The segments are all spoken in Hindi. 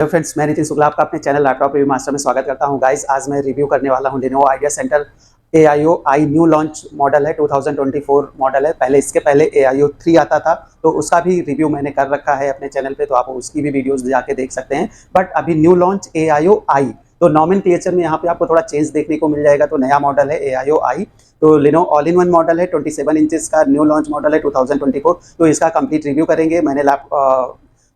हेलो फ्रेंड्स, मैं नितिन शुक्ला आपका अपने चैनल लैपटॉप रिव्यू मास्टर में स्वागत करता हूं। गाइस, आज मैं रिव्यू करने वाला हूं Lenovo idea centre AIO I knew launch model है, 2024 मॉडल है। इसके पहले AIO 3 आता था, तो उसका भी रिव्यू मैंने कर रखा है अपने चैनल पे, तो आप उसकी भी वीडियोस जाके देख सकते हैं। बट अभी न्यू लॉन्च AIO आई, तो नॉमेनक्लेचर में यहाँ पे आपको थोड़ा चेंज देखने को मिल जाएगा। तो नया मॉडल है AIO आई, तो लेनो ऑल इन वन मॉडल है, 27 इंचेस का न्यू लॉन्च मॉडल है 2024। तो इसका कंप्लीट रिव्यू करेंगे। मैंने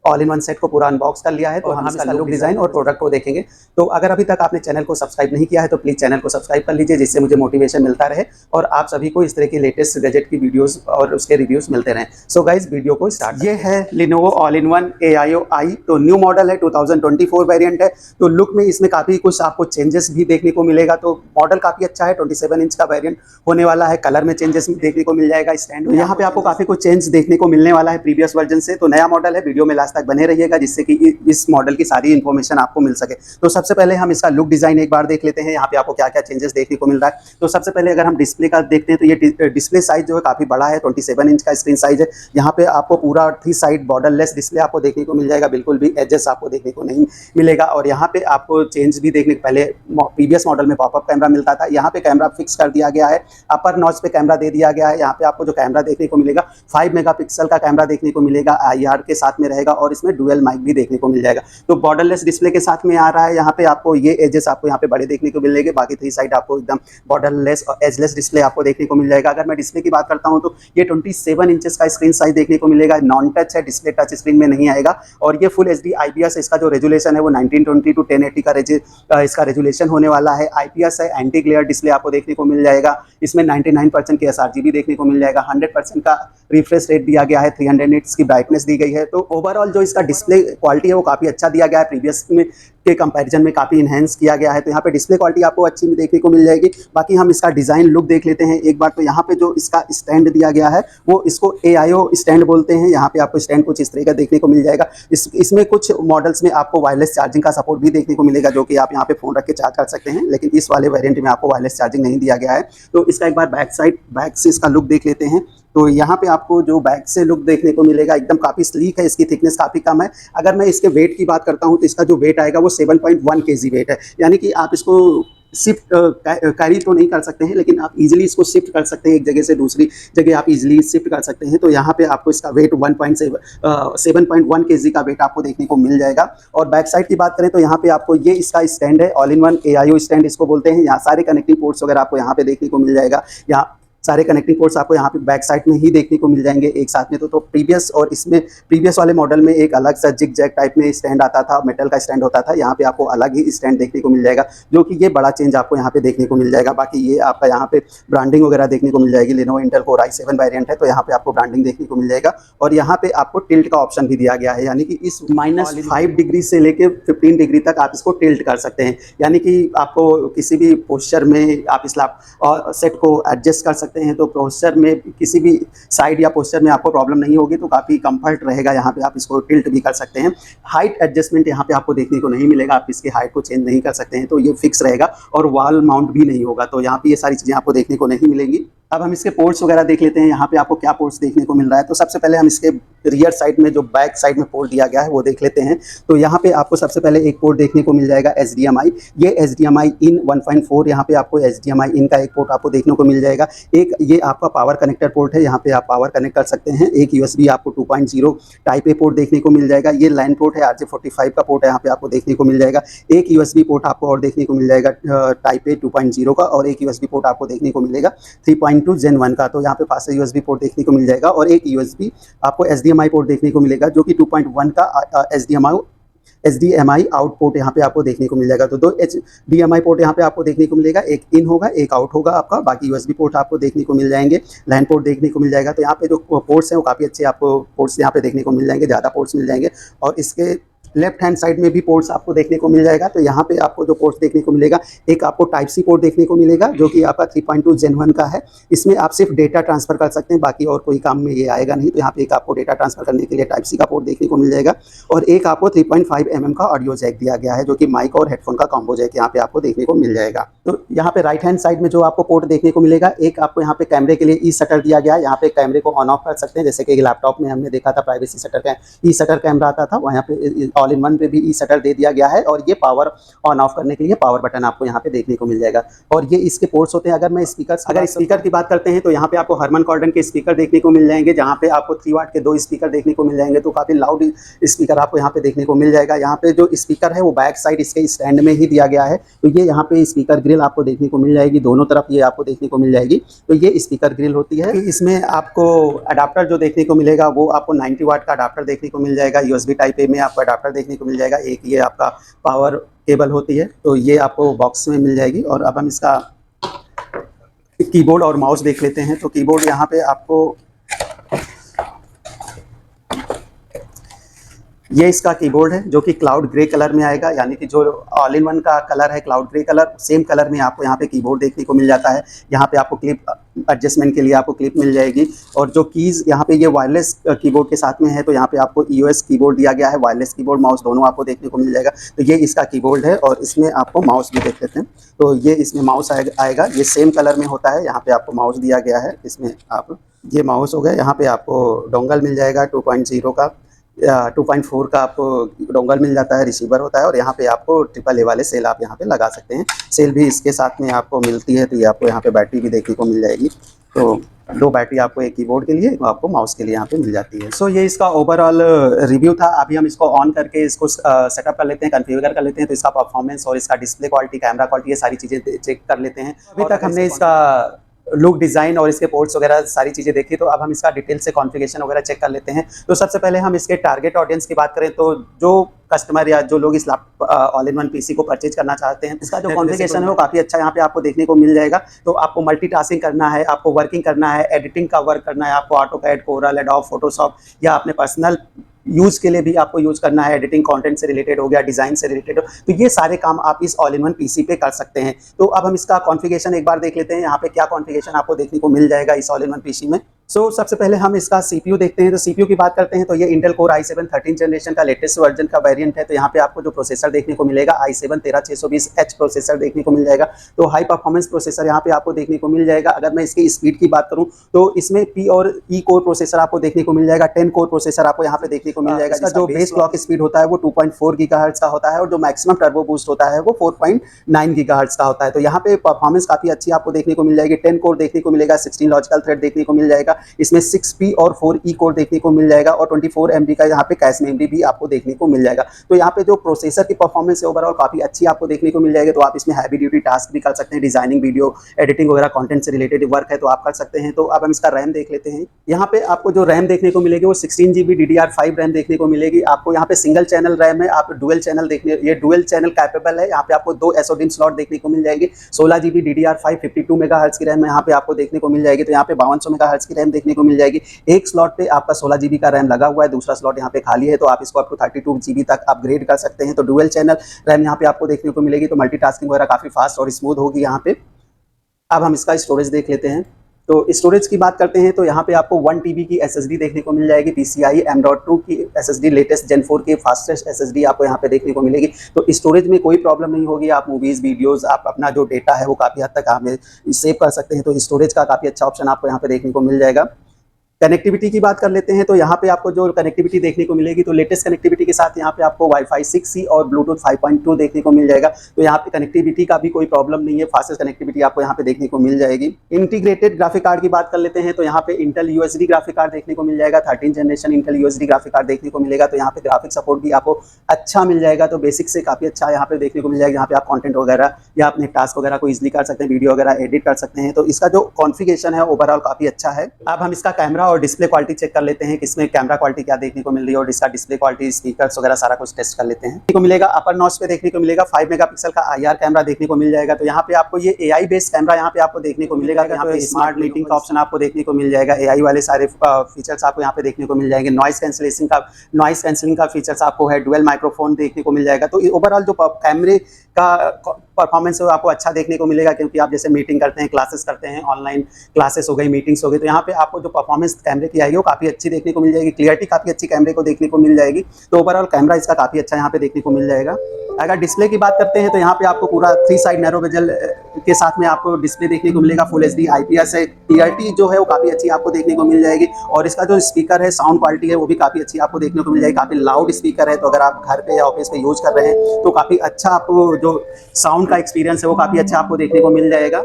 ऑल इन वन सेट को पूरा अनबॉक्स कर लिया है, तो हम इसका लुक डिज़ाइन और प्रोडक्ट को देखेंगे। तो अगर अभी तक आपने चैनल को सब्सक्राइब नहीं किया है तो प्लीज़ चैनल को सब्सक्राइब कर लीजिए, जिससे मुझे मोटिवेशन मिलता रहे और आप सभी को इस तरह की लेटेस्ट गैजेट की वीडियोस और उसके रिव्यूज़ मिलते रहें। सो गाइज, वीडियो को स्टार्ट। ये है Lenovo all in one AIO आई, तो न्यू मॉडल है, 2024 वेरिएंट है। तो लुक में इसमें काफ़ी कुछ आपको चेंजेस भी देखने को मिलेगा। तो मॉडल काफ़ी अच्छा है, 27 इंच का वेरिएंट होने वाला है। कलर में चेंजेस देखने को मिल जाएगा। स्टैंड में यहाँ पे आपको काफ़ी कुछ चेंज देखने को मिलने वाला है प्रीवियस वर्जन से। तो नया मॉडल है, वीडियो में लास्ट तक बने रहिएगा, जिससे कि इस मॉडल की सारी इन्फॉर्मेशन आपको मिल सके। तो सबसे पहले हम इसका लुक डिजाइन एक बार देख लेते हैं, यहाँ पे आपको क्या क्या चेंजेस देखने को मिल रहा है। तो सबसे पहले अगर हम डिस्प्ले का देखते हैं, तो ये डिस्प्ले साइज जो है काफी बड़ा है, 27 इंच का स्क्रीन साइज है। यहाँ पे आपको पूरा 3 साइड बॉर्डरलेस डिस्प्ले आपको देखने को मिल जाएगा, बिल्कुल भी एजेस आपको देखने को नहीं मिलेगा। और यहाँ पे आपको चेंज भी देखने, पहले प्रीवियस मॉडल में पॉपअप कैमरा मिलता था, यहाँ पे कैमरा फिक्स कर दिया गया है। अपर नॉच पे कैमरा दे दिया गया है। यहाँ पे आपको जो कैमरा देखने को मिलेगा 5 मेगापिक्सल का कैमरा देखने को मिलेगा, IR के साथ में रहेगा, और इसमें डुअल माइक भी देखने को मिल जाएगा। तो बॉर्डरलेस डिस्प्ले के साथ में आ रहा है। यहाँ पे आपको ये एजेस आपको यहाँ पे बड़े देखने को मिलेंगे, बाकी 3 साइड आपको एकदम बॉर्डरलेस और एजलेस डिस्प्ले आपको देखने को मिल जाएगा। अगर मैं डिस्प्ले की बात करता हूँ तो ये 27 इंचेस का स्क्रीन साइज देखने को मिलेगा। नॉन टच है डिस्प्ले, टच स्क्रीन में नहीं आएगा। और ये फुल HD IPS, इसका जो रेजुलेशन है वो 1920 टू 1080 का इसका रेजुलेशन होने वाला है। IPS है, एंटी ग्लेयर डिस्प्ले आपको देखने को मिल जाएगा। इसमें 99% की sRGB देखने को मिल जाएगा। 100% का रिफ्रेश रेट दिया गया है, 300 निट्स की ब्राइटनेस दी गई है। तो ओवरऑल जो इसका डिस्प्ले क्वालिटी है वो काफ़ी अच्छा दिया गया है, प्रीवियस में के कंपैरिजन में काफ़ी इन्हेंस किया गया है। तो यहाँ पे डिस्प्ले क्वालिटी आपको अच्छी देखने को मिल जाएगी। बाकी हम इसका डिज़ाइन लुक देख लेते हैं एक बार। तो यहाँ पे जो इसका स्टैंड दिया गया है वो इसको AIO स्टैंड बोलते हैं। यहाँ पे आपको स्टैंड कुछ इस तरह का देखने को मिल जाएगा। इसमें कुछ मॉडल्स में आपको वायरलेस चार्जिंग का सपोर्ट भी देखने को मिलेगा, जो कि आप यहाँ पे फ़ोन रख के चार्ज कर सकते हैं, लेकिन इस वाले वेरिएंट में आपको वायरलेस चार्जिंग नहीं दिया गया है। तो इसका एक बार बैक से इसका लुक देख लेते हैं। तो यहाँ पे आपको जो बैक से लुक देखने को मिलेगा एकदम काफ़ी स्लीक है, इसकी थिकनेस काफ़ी कम है। अगर मैं इसके वेट की बात करता हूँ तो इसका जो वेट आएगा वो 7.1 kg वेट है, यानी कि आप इसको शिफ्ट कैरी तो नहीं कर सकते हैं, लेकिन आप इजीली इसको शिफ्ट कर सकते हैं, एक जगह से दूसरी जगह आप इजीली शिफ्ट कर सकते हैं। तो यहाँ पे आपको इसका वेट 7.1 kg का वेट आपको देखने को मिल जाएगा। और बैक साइड की बात करें तो यहाँ पे आपको ये इसका स्टैंड है, all in one AIO stand इसको बोलते हैं। यहाँ सारे कनेक्टिंग पोर्ट्स वगैरह आपको यहाँ पे देखने को मिल जाएगा। यहाँ सारे कनेक्टिंग पोर्ट्स आपको यहाँ पे बैक साइड में ही देखने को मिल जाएंगे एक साथ में। तो प्रीवियस वाले मॉडल में एक अलग सा जिग जैग टाइप में स्टैंड आता था, मेटल का स्टैंड होता था। यहाँ पे आपको अलग ही स्टैंड देखने को मिल जाएगा, जो कि ये बड़ा चेंज आपको यहाँ पे देखने को मिल जाएगा। बाकी ये आपका यहाँ पे ब्रांडिंग वगैरह देखने को मिल जाएगी। Lenovo Intel core i7 variant है, तो यहाँ पे आपको ब्रांडिंग देखने को मिल जाएगा। और यहाँ पे आपको टिल्ट का ऑप्शन भी दिया गया है, यानी कि इस -5 डिग्री से लेके 15 डिग्री तक आप इसको टिल्ट कर सकते हैं, यानी कि आपको किसी भी पोस्चर में आप इस सेट को एडजस्ट कर सकते हैं। तो पोस्चर में किसी भी साइड या पोस्चर में आपको प्रॉब्लम नहीं होगी, तो काफ़ी कंफर्ट रहेगा। यहाँ पे आप इसको टिल्ट भी कर सकते हैं। हाइट एडजस्टमेंट यहाँ पे आपको देखने को नहीं मिलेगा, आप इसकी हाइट को चेंज नहीं कर सकते हैं, तो ये फिक्स रहेगा। और वॉल माउंट भी नहीं होगा, तो यहाँ पे ये सारी चीज़ें आपको देखने को नहीं मिलेंगी। अब हम इसके पोर्ट्स वगैरह देख लेते हैं, यहाँ पे आपको क्या पोर्ट्स देखने को मिल रहा है। तो सबसे पहले हम इसके रियर साइड में जो बैक साइड में पोर्ट दिया गया है वो देख लेते हैं। तो यहाँ पे आपको सबसे पहले एक पोर्ट देखने को मिल जाएगा HDMI। ये HDMI इन 1.4, यहाँ पे आपको HDMI इन का एक पोर्ट आपको देखने को मिल जाएगा। एक ये आपका पावर कनेक्टर पोर्ट है, यहाँ पे आप पावर कनेक्ट कर सकते हैं। एक USB आपको 2.0 टाइप ए पोर्ट देखने को मिल जाएगा। ये लाइन पोर्ट है, RJ45 का पोर्ट है, यहाँ पे आपको देखने को मिल जाएगा। एक USB पोर्ट आपको और देखने को मिल जाएगा टाइप ए 2.0 का, और एक USB पोर्ट आपको देखने को मिलेगा 3.2 Gen 1 का। तो यहाँ पे फास्ट USB पोर्ट देखने को मिल जाएगा। और एक USB आपको HDMI पोर्ट देखने को मिलेगा, जो कि 2.1 का HDMI आउट पोर्ट यहाँ पे आपको देखने को मिल जाएगा। तो 2 HDMI पोर्ट यहाँ पे आपको देखने को मिलेगा, एक इन होगा एक आउट होगा आपका। बाकी USB पोर्ट आपको देखने को मिल जाएंगे, लाइन पोर्ट देखने को मिल जाएगा। तो यहाँ पे जो पोर्ट्स हैं वो काफ़ी अच्छे आपको पोर्ट्स यहाँ पे देखने को मिल जाएंगे, ज़्यादा पोर्ट्स मिल जाएंगे। और इसके लेफ्ट हैंड साइड में भी पोर्ट्स आपको देखने को मिल जाएगा। तो यहाँ पे आपको जो पोर्ट्स देखने को मिलेगा, एक आपको टाइप सी पोर्ट देखने को मिलेगा, जो कि आपका 3.2 Gen 1 का है। इसमें आप सिर्फ डेटा ट्रांसफर कर सकते हैं, बाकी और कोई काम में ये आएगा नहीं। तो यहाँ पे एक आपको डेटा ट्रांसफर करने के लिए टाइप सी का पोर्ट देखने को मिल जाएगा। और एक आपको 3.5 mm का ऑडियो जैक दिया गया है, जो कि माइक और हेडफोन का कॉम्बो जैक यहाँ पे आपको देखने को मिल जाएगा। तो यहाँ पे राइट हैंड साइड में जो आपको पोर्ट देखने को मिलेगा, एक आपको यहाँ पे कैमरे के लिए ई शटर दिया गया है। यहाँ पे कैमरे को ऑन ऑफ कर सकते हैं, जैसे कि लैपटॉप में हमने देखा था प्राइवेसी शटर का ई शटर कैमरा आता था, वहाँ पे ऑल इन वन पे भी ई शटर दे दिया गया है। और ये पावर ऑन ऑफ करने के लिए पावर बटन आपको यहाँ पे देखने को मिल जाएगा। और ये इसके पोर्ट्स होते हैं। अगर स्पीकर की बात करते हैं तो यहाँ पे आपको हरमन कॉर्डन के स्पीकर देखने को मिल जाएंगे, जहाँ पे आपको 3 वाट के 2 स्पीकर देखने को मिल जाएंगे। तो काफ़ी लाउड स्पीकर आपको यहाँ पे देखने को मिल जाएगा। यहाँ पे जो स्पीकर है वो बैक साइड इसके स्टैंड में ही दिया गया है। तो ये यहाँ पे स्पीकर ग्रिल आपको देखने को मिल जाएगी, दोनों तरफ ये आपको देखने को मिल जाएगी। तो ये स्पीकर ग्रिल होती है। इसमें आपको अडाप्टर जो देखने को मिलेगा वो आपको 90 वाट का अडाप्टर देखने को मिल जाएगा। USB टाइप ए में आपको अडाप्टर देखने को मिल जाएगा। एक ये आपका पावर केबल होती है, तो ये आपको बॉक्स में मिल जाएगी। और अब हम इसका कीबोर्ड और माउस देख लेते हैं। तो कीबोर्ड यहाँ पे आपको ये इसका कीबोर्ड है जो कि क्लाउड ग्रे कलर में आएगा, यानी कि जो ऑल इन वन का कलर है cloud grey colour, same colour में आपको यहाँ पे कीबोर्ड देखने को मिल जाता है। यहाँ पे आपको क्लिप एडजस्टमेंट के लिए आपको क्लिप मिल जाएगी। और जो कीज़ यहाँ पे ये वायरलेस कीबोर्ड के साथ में है, तो यहाँ पे आपको EOS कीबोर्ड दिया गया है। वायरलेस कीबोर्ड माउस दोनों आपको देखने को मिल जाएगा। तो ये इसका कीबोर्ड है और इसमें आपको माउस भी देख लेते हैं। तो ये इसमें माउस आएगा, ये सेम कलर में होता है। यहाँ पे आपको माउस दिया गया है, इसमें आप ये माउस हो गया। यहाँ पे आपको डोंगल मिल जाएगा 2.0 का, 2.4 का आपको डोंगल मिल जाता है, रिसीवर होता है। और यहाँ पे आपको AAA वाले सेल आप यहाँ पे लगा सकते हैं। सेल भी इसके साथ में आपको मिलती है। तो ये आपको यहाँ पे बैटरी भी देखने को मिल जाएगी। तो 2 बैटरी आपको एक कीबोर्ड के लिए, आपको माउस के लिए यहाँ पे मिल जाती है। सो ये इसका ओवरऑल रिव्यू था। अभी हम इसको ऑन करके इसको सेटअप कर लेते हैं, कॉन्फ़िगर कर लेते हैं। तो इसका परफॉर्मेंस और इसका डिस्प्ले क्वालिटी, कैमरा क्वालिटी, ये सारी चीज़ें चेक कर लेते हैं। अभी तक हमने इसका लुक, डिज़ाइन और इसके पोर्ट्स वगैरह सारी चीज़ें देखी। तो अब हम इसका डिटेल से कॉन्फ़िगरेशन वगैरह चेक कर लेते हैं। तो सबसे पहले हम इसके टारगेट ऑडियंस की बात करें तो जो कस्टमर या जो लोग इस ऑल इन वन पीसी को परचेज करना चाहते हैं, इसका जो कॉन्फ़िगरेशन है वो काफ़ी अच्छा यहाँ पे आपको देखने को मिल जाएगा। तो आपको मल्टीटास्किंग करना है, आपको वर्किंग करना है, एडिटिंग का वर्क करना है, आपको ऑटोकैड, कोरल, एडोब, फोटोशॉप या अपने पर्सनल यूज़ के लिए भी आपको यूज़ करना है, एडिटिंग कंटेंट से रिलेटेड हो गया, डिज़ाइन से रिलेटेड हो, तो ये सारे काम आप इस ऑल इन वन पीसी पे कर सकते हैं। तो अब हम इसका कॉन्फ़िगरेशन एक बार देख लेते हैं, यहाँ पे क्या कॉन्फ़िगरेशन आपको देखने को मिल जाएगा इस ऑल इन वन पीसी में। सबसे पहले हम इसका CPU देखते हैं। तो CPU की बात करते हैं तो ये इंटेल कोर i7 13 जनरेशन का लेटेस्ट वर्जन का वेरिएंट है। तो यहाँ पे आपको जो प्रोसेसर देखने को मिलेगा i7 13620H प्रोसेसर देखने को मिल जाएगा। तो हाई परफॉर्मेंस प्रोसेसर यहाँ पे आपको देखने को मिल जाएगा। अगर मैं इसकी स्पीड की बात करूँ तो इसमें P और E कोर प्रोसेसर आपको देखने को मिल जाएगा। 10 कोर प्रोसेसर आपको यहाँ पे देखने को मिल जाएगा। इसका जो बेस क्लॉक स्पीड होता है वो 2.4 गीगाहर्ट्ज़ का होता है और जो मैक्सिमम टर्बो बूस्ट होता है वो 4.9 गीगाहर्ट्ज़ का होता है। तो यहाँ पे परफॉर्मेंस काफ़ी अच्छी आपको देखने को मिल जाएगी। 10 कोर देखने को मिलेगा, 16 लॉजिकल थ्रेड देखने को मिल जाएगा। इसमें 6P और 4E कोर देखने को मिल जाएगा और 24 MB का यहाँ पे कैश मेमोरी भी आपको देखने को मिल जाएगा। तो यहाँ पे जो प्रोसेसर की परफॉर्मेंस है ओवरऑल काफ़ी अच्छी आपको देखने को मिल जाएगी। तो आप इसमें हैवी ड्यूटी टास्क भी कर सकते हैं, डिजाइनिंग, वीडियो एडिटिंग वगैरह, कंटेंट से रिलेटेड वर्क है तो आप कर सकते हैं। तो अब हम इसका रैम देख लेते हैं। यहाँ पे आपको जो रैम देखने को मिलेगी वो 16GB DDR5 रैम देखने को मिलेगी। आपको यहाँ पे सिंगल चैनल रैम है, आप डुअल चैनल ये डुअल चैनल कैपेबल है। यहाँ पे आपको 2 SODIMM स्लॉट देखने को मिल जाएगी। 16GB DDR5 52 मेगाहर्ट्ज़ की रैम यहाँ पे आपको देखने को मिल जाएगी। तो यहाँ पे 5200 मेगाहर्ट्ज़ की रैम देखने को मिल जाएगी। एक स्लॉट पे आपका 16GB का रैम लगा हुआ है, दूसरा स्लॉट यहाँ पे खाली है। तो आप इसको आपको 32GB तक अपग्रेड कर सकते हैं। तो डुअल चैनल रैम यहाँ पे आपको देखने को मिलेगी। तो मल्टीटास्किंग वगैरह काफ़ी फास्ट और स्मूथ होगी यहाँ पे। अब हम इसका स्टोरेज देख लेते हैं। तो स्टोरेज की बात करते हैं तो यहाँ पे आपको 1 TB की SSD देखने को मिल जाएगी। PCIe M.2 की SSD, लेटेस्ट Gen 4 की फास्टेस्ट SSD आपको यहाँ पे देखने को मिलेगी। तो स्टोरेज में कोई प्रॉब्लम नहीं होगी। आप मूवीज़, वीडियोज़, आप अपना जो डेटा है वो काफ़ी हद तक आप सेव कर सकते हैं। तो स्टोरेज का काफ़ी अच्छा ऑप्शन आपको यहाँ पे देखने को मिल जाएगा। कनेक्टिविटी की बात कर लेते हैं तो यहाँ पे आपको जो कनेक्टिविटी देखने को मिलेगी तो लेटेस्ट कनेक्टिविटी के साथ यहाँ पे आपको Wi-Fi 6E और Bluetooth 5.2 देखने को मिल जाएगा। तो यहाँ पे कनेक्टिविटी का भी कोई प्रॉब्लम नहीं है, फास्टेस्ट कनेक्टिविटी आपको यहाँ पे देखने को मिल जाएगी। इंटीग्रेटेड ग्राफिक कार्ड की बात कर लेते हैं तो यहाँ पे इंटेल UHD ग्राफिक कार्ड देखने को मिल जाएगा। 13 generation Intel UHD graphic card देखने को मिलेगा। तो यहाँ पे ग्राफिक सपोर्ट भी आपको अच्छा मिल जाएगा। तो बेसिक से काफ़ी अच्छा यहाँ पे देखने को मिल जाएगा। यहाँ पे आप कॉन्टेंट वगैरह या अपने टास्क वगैरह को ईजिली कर सकते हैं, वीडियो वगैरह एडिट कर सकते हैं। तो इसका जो कॉन्फ़िगरेशन है ओवरऑल काफ़ी अच्छा है। अब हम इसका कैमरा और डिस्प्ले क्वालिटी चेक कर लेते हैं कि इसमें कैमरा क्वालिटी क्या देखने को मिल रही है और इसका डिस्प्ले क्वालिटी, स्पीकर्स वगैरह सारा कुछ टेस्ट कर लेते हैं। देखने को मिलेगा अपर नॉच पे देखने को मिलेगा 5 मेगापिक्सल का IR कैमरा देखने को मिल जाएगा। तो यहाँ पे आपको ये AI बेस्ड कैमरा यहाँ पे आपको देखने को मिलेगा। यहाँ पे स्मार्ट मीटिंग का ऑप्शन आपको देखने को मिल जाएगा। AI वाले सारे फीचर्स आपको यहाँ पे देखने को मिल जाएंगे। नॉइस कैंसिलिंग का फीचर्स आपको है। डुअल माइक्रोफोन देखने को मिल जाएगा। तो ओवरऑल जो कैमरे का परफॉर्मेंस है आपको अच्छा देखने को मिलेगा, क्योंकि आप जैसे मीटिंग करते हैं, क्लासेस करते हैं, ऑनलाइन क्लासेस हो गई, मीटिंग्स हो गई, तो यहाँ पे आपको जो परफॉर्मेंस कैमरे की आएगी वो काफ़ी अच्छी देखने को मिल जाएगी। क्लियरिटी काफ़ी अच्छी कैमरे को देखने को मिल जाएगी। तो ओवरऑल कैमरा इसका काफ़ी अच्छा यहाँ पे देखने को मिल जाएगा। अगर डिस्प्ले की बात करते हैं तो यहाँ पे आपको पूरा 3 साइड नैरो बेजल के साथ में आपको डिस्प्ले देखने को मिलेगा। फुल एचडी आईपीएस है। टीआरटी जो है वो काफ़ी अच्छी आपको देखने को मिल जाएगी और इसका जो स्पीकर है, साउंड क्वालिटी है वो भी काफ़ी अच्छी आपको देखने को मिल जाएगी। काफ़ी लाउड स्पीकर है, तो अगर आप घर पे या ऑफिस पे यूज़ कर रहे हैं तो काफ़ी अच्छा आपको जो साउंड का एक्सपीरियंस है वो काफ़ी अच्छा आपको देखने को मिल जाएगा।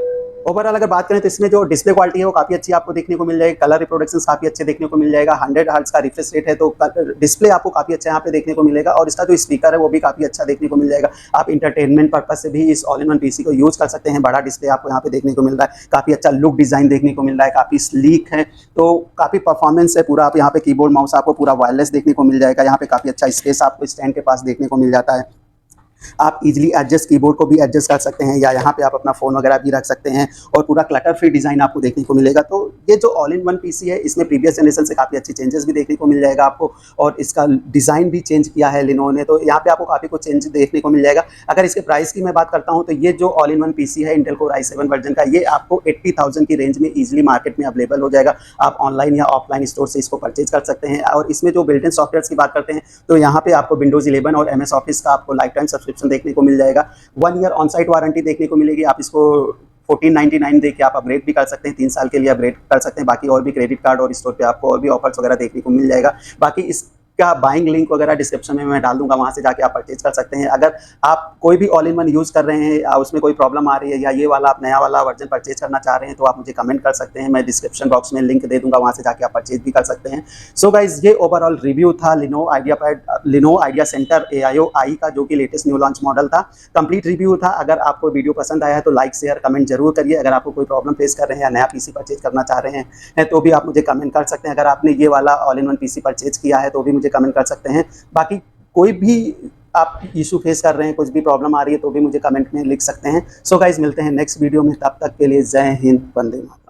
ओवरऑल अगर बात करें तो इसमें जो डिस्प्ले क्वालिटी है वो काफ़ी अच्छी आपको देखने को मिल जाएगी। कलर रिप्रोडक्शन काफ़ी अच्छे देखने को मिल जाएगा। 100 हर्ट्ज का रिफ्रेश रेट है, तो डिस्प्ले आपको काफ़ी अच्छा यहाँ पे देखने को मिलेगा और इसका जो स्पीकर है वो भी काफ़ी अच्छा देखने को मिल जाएगा। आप इंटरटेनमेंट पर्पज से भी इस ऑल इन वन पीसी को यूज़ कर सकते हैं। बड़ा डिस्प्ले आपको यहाँ पे देखने को मिल रहा है, काफ़ी अच्छा लुक डिज़ाइन देखने को मिल रहा है, काफ़ी स्लीक है, तो काफ़ी परफॉर्मेंस है पूरा। आप यहाँ पे कीबोर्ड माउस आपको पूरा वायरलेस देखने को मिल जाएगा। यहाँ पे काफ़ी अच्छा स्पेस आपको स्टैंड के पास देखने को मिल जाता है। आप इजीली एडजस्ट कीबोर्ड को भी एडजस्ट कर सकते हैं या यहाँ पे आप अपना फ़ोन वगैरह भी रख सकते हैं और पूरा क्लटर फ्री डिज़ाइन आपको देखने को मिलेगा। तो ये जो ऑल इन वन पीसी है इसमें प्रीवियस जनरेशन से काफ़ी अच्छी चेंजेस भी देखने को मिल जाएगा आपको और इसका डिज़ाइन भी चेंज किया है लिनोवो ने, तो यहाँ पे आपको काफ़ी कुछ चेंज देखने को मिल जाएगा। अगर इसके प्राइस की मैं बात करता हूँ तो ये जो ऑल इन वन पीसी है इंटेल कोर i7 वर्जन का, ये आपको 80,000 की रेंज में ईजिली मार्केट में अवेलेबल हो जाएगा। आप ऑनलाइन या ऑफलाइन स्टोर से इसको परचेज कर सकते हैं और इसमें जो बिल्ट इन सॉफ्टवेयर की बात करते हैं तो यहाँ पे आपको विंडोज़ 11 और MS ऑफिस का आपको लाइफ टाइम सब्सक्रिप्शन देखने को मिल जाएगा। 1 ईयर ऑन साइट वारंटी देखने को मिलेगी। आप इसको 1499 देके आप अपग्रेड भी कर सकते हैं, 3 साल के लिए अपग्रेड कर सकते हैं। बाकी और भी क्रेडिट कार्ड और स्टोर पे आपको और भी ऑफर्स वगैरह देखने को मिल जाएगा। बाकी इसका बाइंग लिंक वगैरह डिस्क्रिप्शन में मैं डाल दूंगा, वहां से जाके आप परचेज कर सकते हैं। अगर आप कोई भी ऑल इन वन यूज़ कर रहे हैं, उसमें कोई प्रॉब्लम आ रही है या ये वाला आप नया वाला वर्जन परचेज करना चाह रहे हैं तो आप मुझे कमेंट कर सकते हैं। मैं डिस्क्रिप्शन बॉक्स में लिंक दे दूंगा, वहां से जाके आप परचेज भी कर सकते हैं। सो गाइज, ये ओवरऑल रिव्यू था लिनोवो आइडिया सेंटर AIO आई का, जो कि लेटेस्ट न्यू लॉन्च मॉडल था। कंप्लीट रिव्यू था। अगर आपको वीडियो पसंद आया है तो लाइक शेयर कमेंट जरूर करिए। अगर आपको कोई प्रॉब्लम फेस कर रहे हैं या नया पीसी परचेज करना चाह रहे हैं तो भी आप मुझे कमेंट कर सकते हैं। अगर आपने ये वाला all in one PC purchase किया है तो भी मुझे कमेंट कर सकते हैं। बाकी कोई भी आप इशू फेस कर रहे हैं, कुछ भी प्रॉब्लम आ रही है तो भी मुझे कमेंट में लिख सकते हैं। सो गाइज, मिलते हैं नेक्स्ट वीडियो में, तब तक के लिए जय हिंद, वंदे मातरम।